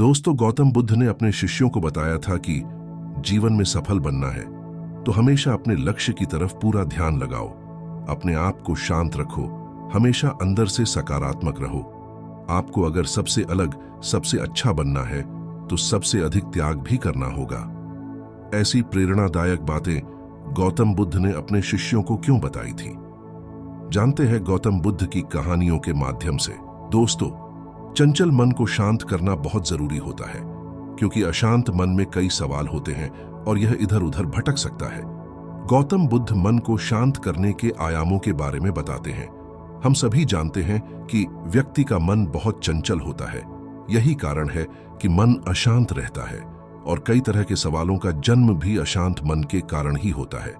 दोस्तों, गौतम बुद्ध ने अपने शिष्यों को बताया था कि जीवन में सफल बनना है तो हमेशा अपने लक्ष्य की तरफ पूरा ध्यान लगाओ, अपने आप को शांत रखो, हमेशा अंदर से सकारात्मक रहो। आपको अगर सबसे अलग, सबसे अच्छा बनना है तो सबसे अधिक त्याग भी करना होगा। ऐसी प्रेरणादायक बातें गौतम बुद्ध ने अपने शिष्यों को क्यों बताई थी? जानते हैं गौतम बुद्ध की कहानियों के माध्यम से। दोस्तों, चंचल मन को शांत करना बहुत जरूरी होता है, क्योंकि अशांत मन में कई सवाल होते हैं और यह इधर उधर भटक सकता है। गौतम बुद्ध मन को शांत करने के आयामों के बारे में बताते हैं। हम सभी जानते हैं कि व्यक्ति का मन बहुत चंचल होता है। यही कारण है कि मन अशांत रहता है और कई तरह के सवालों का जन्म भी अशांत मन के कारण ही होता है।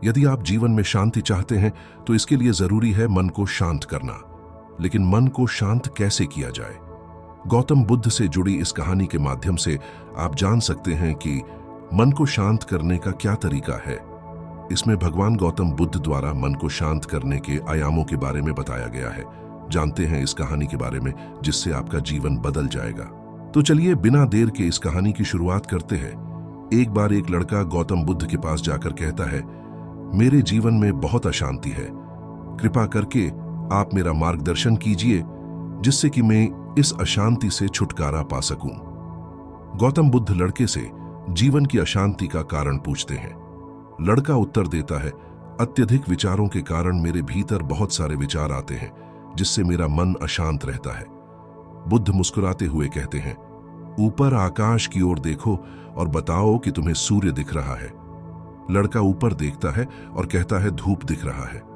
यदि आप जीवन में शांति चाहते हैं तो इसके लिए जरूरी है मन को शांत करना। लेकिन मन को शांत कैसे किया जाए? गौतम बुद्ध से जुड़ी इस कहानी के माध्यम से आप जान सकते हैं कि मन को शांत करने का क्या तरीका है। इसमें भगवान गौतम बुद्ध द्वारा मन को शांत करने के आयामों के बारे में बताया गया है। जानते हैं इस कहानी के बारे में, जिससे आपका जीवन बदल जाएगा। तो चलिए बिना देर के इस कहानी की शुरुआत करते हैं। एक बार एक लड़का गौतम बुद्ध के पास जाकर कहता है, मेरे जीवन में बहुत अशांति है, कृपा करके आप मेरा मार्गदर्शन कीजिए जिससे कि मैं इस अशांति से छुटकारा पा सकूं। गौतम बुद्ध लड़के से जीवन की अशांति का कारण पूछते हैं। लड़का उत्तर देता है, अत्यधिक विचारों के कारण मेरे भीतर बहुत सारे विचार आते हैं, जिससे मेरा मन अशांत रहता है। बुद्ध मुस्कुराते हुए कहते हैं, ऊपर आकाश की ओर देखो और बताओ कि तुम्हें सूर्य दिख रहा है। लड़का ऊपर देखता है और कहता है, धूप दिख रहा है।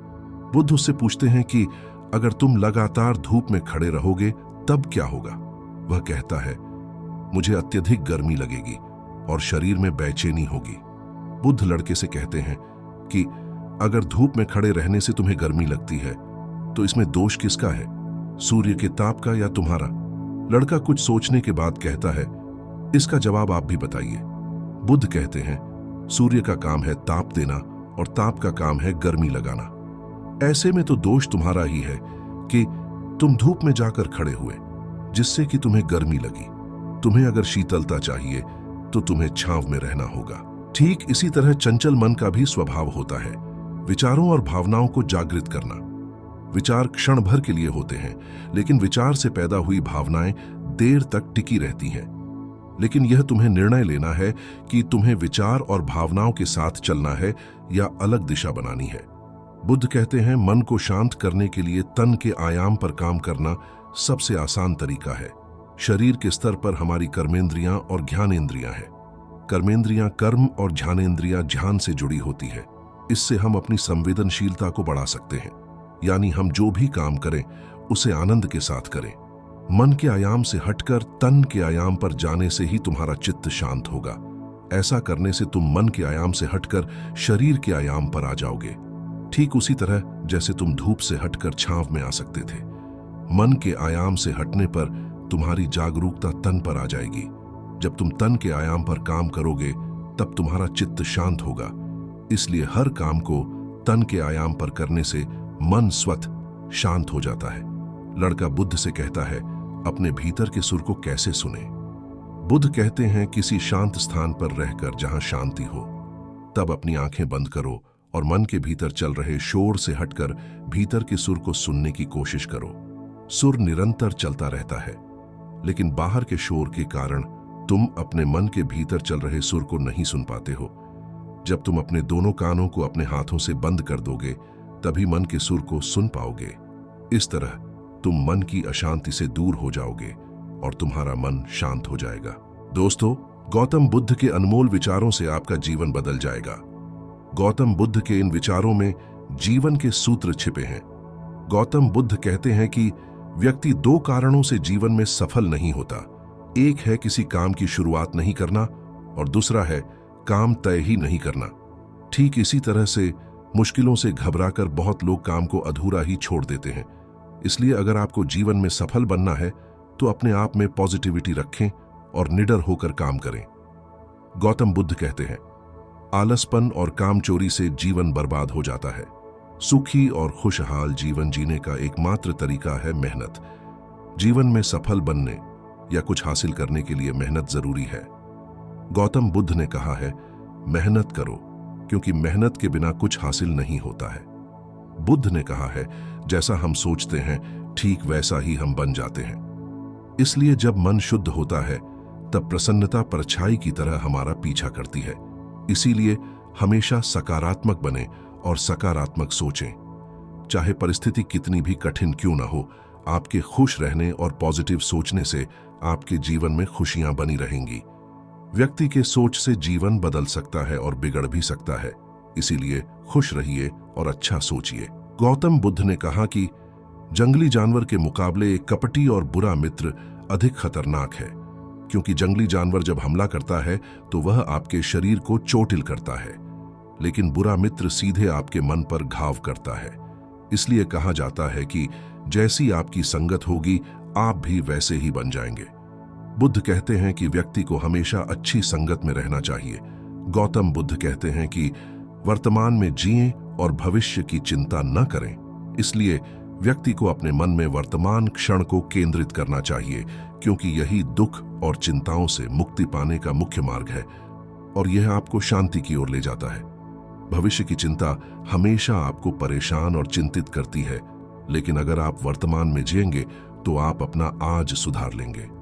बुद्ध उससे पूछते हैं कि अगर तुम लगातार धूप में खड़े रहोगे तब क्या होगा? वह कहता है, मुझे अत्यधिक गर्मी लगेगी और शरीर में बेचैनी होगी। बुद्ध लड़के से कहते हैं कि अगर धूप में खड़े रहने से तुम्हें गर्मी लगती है तो इसमें दोष किसका है, सूर्य के ताप का या तुम्हारा? लड़का कुछ सोचने के बाद कहता है, इसका जवाब आप भी बताइए। बुद्ध कहते हैं, सूर्य का काम है ताप देना और ताप का काम है गर्मी लगाना। ऐसे में तो दोष तुम्हारा ही है कि तुम धूप में जाकर खड़े हुए, जिससे कि तुम्हें गर्मी लगी। तुम्हें अगर शीतलता चाहिए तो तुम्हें छांव में रहना होगा। ठीक इसी तरह चंचल मन का भी स्वभाव होता है, विचारों और भावनाओं को जागृत करना। विचार क्षण भर के लिए होते हैं, लेकिन विचार से पैदा हुई भावनाएं देर तक टिकी रहती हैं। लेकिन यह तुम्हें निर्णय लेना है कि तुम्हें विचार और भावनाओं के साथ चलना है या अलग दिशा बनानी है। बुद्ध कहते हैं, मन को शांत करने के लिए तन के आयाम पर काम करना सबसे आसान तरीका है। शरीर के स्तर पर हमारी कर्मेंद्रियां और ज्ञानेंद्रियां हैं। कर्मेंद्रियां कर्म और ज्ञानेंद्रियां ध्यान से जुड़ी होती है। इससे हम अपनी संवेदनशीलता को बढ़ा सकते हैं, यानी हम जो भी काम करें उसे आनंद के साथ करें। मन के आयाम से हटकर तन के आयाम पर जाने से ही तुम्हारा चित्त शांत होगा। ऐसा करने से तुम मन के आयाम से हटकर शरीर के आयाम पर आ जाओगे, ठीक उसी तरह जैसे तुम धूप से हटकर छांव में आ सकते थे। मन के आयाम से हटने पर तुम्हारी जागरूकता तन पर आ जाएगी। जब तुम तन के आयाम पर काम करोगे तब तुम्हारा चित्त शांत होगा। इसलिए हर काम को तन के आयाम पर करने से मन स्वतः शांत हो जाता है। लड़का बुद्ध से कहता है, अपने भीतर के सुर को कैसे सुने? बुद्ध कहते हैं, किसी शांत स्थान पर रहकर जहां शांति हो, तब अपनी आंखें बंद करो और मन के भीतर चल रहे शोर से हटकर भीतर के सुर को सुनने की कोशिश करो। सुर निरंतर चलता रहता है, लेकिन बाहर के शोर के कारण तुम अपने मन के भीतर चल रहे सुर को नहीं सुन पाते हो। जब तुम अपने दोनों कानों को अपने हाथों से बंद कर दोगे, तभी मन के सुर को सुन पाओगे। इस तरह तुम मन की अशांति से दूर हो जाओगे और तुम्हारा मन शांत हो जाएगा। दोस्तों, गौतम बुद्ध के अनमोल विचारों से आपका जीवन बदल जाएगा। गौतम बुद्ध के इन विचारों में जीवन के सूत्र छिपे हैं। गौतम बुद्ध कहते हैं कि व्यक्ति दो कारणों से जीवन में सफल नहीं होता। एक है किसी काम की शुरुआत नहीं करना और दूसरा है काम तय ही नहीं करना। ठीक इसी तरह से मुश्किलों से घबराकर बहुत लोग काम को अधूरा ही छोड़ देते हैं। इसलिए अगर आपको जीवन में सफल बनना है तो अपने आप में पॉजिटिविटी रखें और निडर होकर काम करें। गौतम बुद्ध कहते हैं, आलसपन और कामचोरी से जीवन बर्बाद हो जाता है। सुखी और खुशहाल जीवन जीने का एकमात्र तरीका है मेहनत। जीवन में सफल बनने या कुछ हासिल करने के लिए मेहनत जरूरी है। गौतम बुद्ध ने कहा है, मेहनत करो, क्योंकि मेहनत के बिना कुछ हासिल नहीं होता है। बुद्ध ने कहा है, जैसा हम सोचते हैं ठीक वैसा ही हम बन जाते हैं। इसलिए जब मन शुद्ध होता है तब प्रसन्नता परछाई की तरह हमारा पीछा करती है। इसीलिए हमेशा सकारात्मक बने और सकारात्मक सोचें। चाहे परिस्थिति कितनी भी कठिन क्यों ना हो, आपके खुश रहने और पॉजिटिव सोचने से आपके जीवन में खुशियां बनी रहेंगी। व्यक्ति के सोच से जीवन बदल सकता है और बिगड़ भी सकता है। इसीलिए खुश रहिए और अच्छा सोचिए। गौतम बुद्ध ने कहा कि जंगली जानवर के मुकाबले एक कपटी और बुरा मित्र अधिक खतरनाक है, क्योंकि जंगली जानवर जब हमला करता है तो वह आपके शरीर को चोटिल करता है, लेकिन बुरा मित्र सीधे आपके मन पर घाव करता है। इसलिए कहा जाता है कि जैसी आपकी संगत होगी आप भी वैसे ही बन जाएंगे। बुद्ध कहते हैं कि व्यक्ति को हमेशा अच्छी संगत में रहना चाहिए। गौतम बुद्ध कहते हैं कि वर्तमान में जिएं और भविष्य की चिंता न करें। इसलिए व्यक्ति को अपने मन में वर्तमान क्षण को केंद्रित करना चाहिए, क्योंकि यही दुख और चिंताओं से मुक्ति पाने का मुख्य मार्ग है और यह आपको शांति की ओर ले जाता है। भविष्य की चिंता हमेशा आपको परेशान और चिंतित करती है, लेकिन अगर आप वर्तमान में जिएंगे तो आप अपना आज सुधार लेंगे।